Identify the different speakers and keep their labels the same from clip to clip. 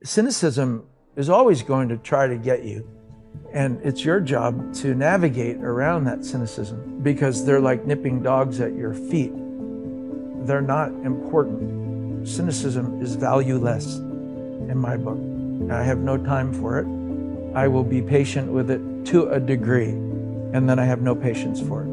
Speaker 1: Cynicism is always going to try to get you, and it's your job to navigate around that cynicism, because they're like nipping dogs at your feet. They're not important. Cynicism is valueless in my book. I have no time for it. I will be patient with it to a degree, and then I have no patience for it.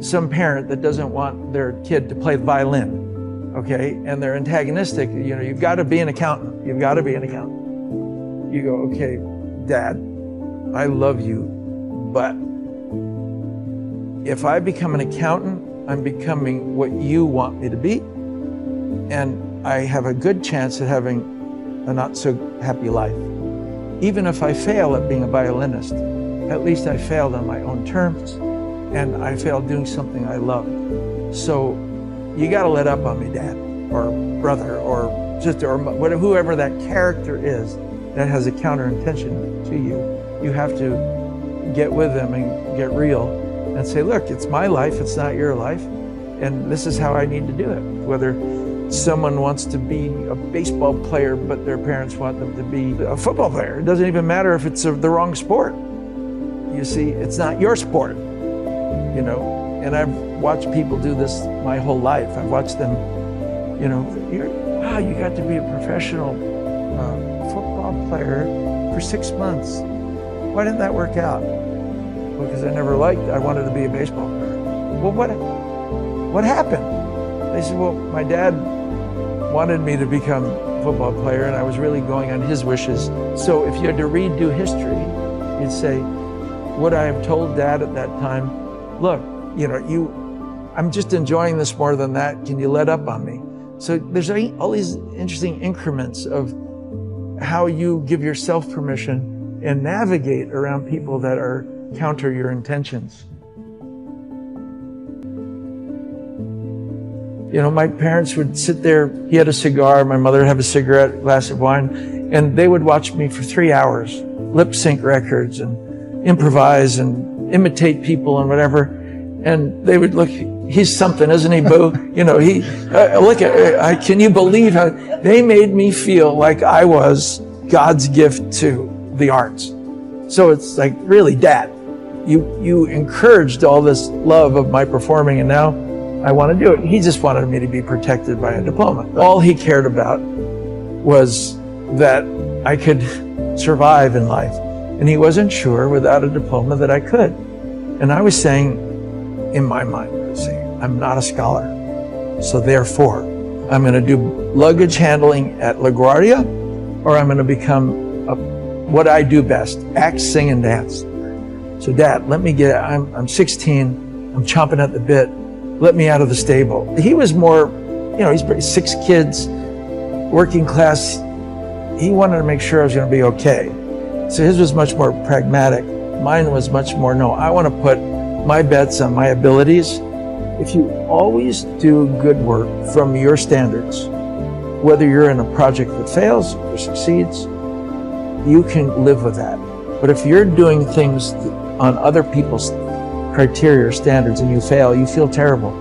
Speaker 1: Some parent that doesn't want their kid to play the violin, okay, and they're antagonistic, you've got to be an accountant. You've got to be an accountant. You go, okay, Dad, I love you, but if I become an accountant, I'm becoming what you want me to be, and I have a good chance of having a not so happy life. Even if I fail at being a violinist, at least I failed on my own terms, and I failed doing something I love. So you got to let up on me, Dad, or brother, or sister, or whatever, whoever that character is that has a counter intention to you. You have to get with them and get real and say, look, it's my life, it's not your life, and this is how I need to do it. Whether someone wants to be a baseball player, but their parents want them to be a football player. It doesn't even matter if it's the wrong sport. You see, it's not your sport, and I've watched people do this my whole life. I've watched them, wow, you got to be a professional football player for 6 months. Why didn't that work out? Well, because I wanted to be a baseball player. Well, what happened? They said, well, my dad wanted me to become a football player, and I was really going on his wishes. So if you had to redo history, you'd say, would I have told Dad at that time, look, I'm just enjoying this more than that. Can you let up on me? So there's all these interesting increments of how you give yourself permission and navigate around people that are counter your intentions. My parents would sit there, he had a cigar, my mother would have a cigarette, a glass of wine, and they would watch me for 3 hours, lip sync records and improvise and imitate people and whatever. And they would look, he's something, isn't he, Boo? Can you believe how they made me feel like I was God's gift to the arts? So it's like, really, Dad, you encouraged all this love of my performing, and now I want to do it. He just wanted me to be protected by a diploma. All he cared about was that I could survive in life. And he wasn't sure without a diploma that I could. And I was saying, in my mind, I'm not a scholar. So therefore, I'm going to do luggage handling at LaGuardia, or I'm going to become what I do best, act, sing, and dance. So Dad, I'm 16, I'm chomping at the bit. Let me out of the stable. He was more, he's 6 kids, working class. He wanted to make sure I was going to be okay. So his was much more pragmatic. Mine was much more, no, I want to put my bets on my abilities. If you always do good work from your standards, whether you're in a project that fails or succeeds, you can live with that. But if you're doing things on other people's criteria or standards and you fail, you feel terrible.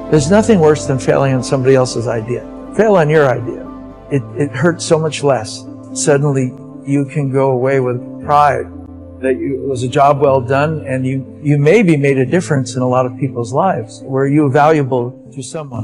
Speaker 1: There's nothing worse than failing on somebody else's idea. Fail on your idea. It hurts so much less. Suddenly you can go away with pride that it was a job well done, and you maybe made a difference in a lot of people's lives. Were you valuable to someone?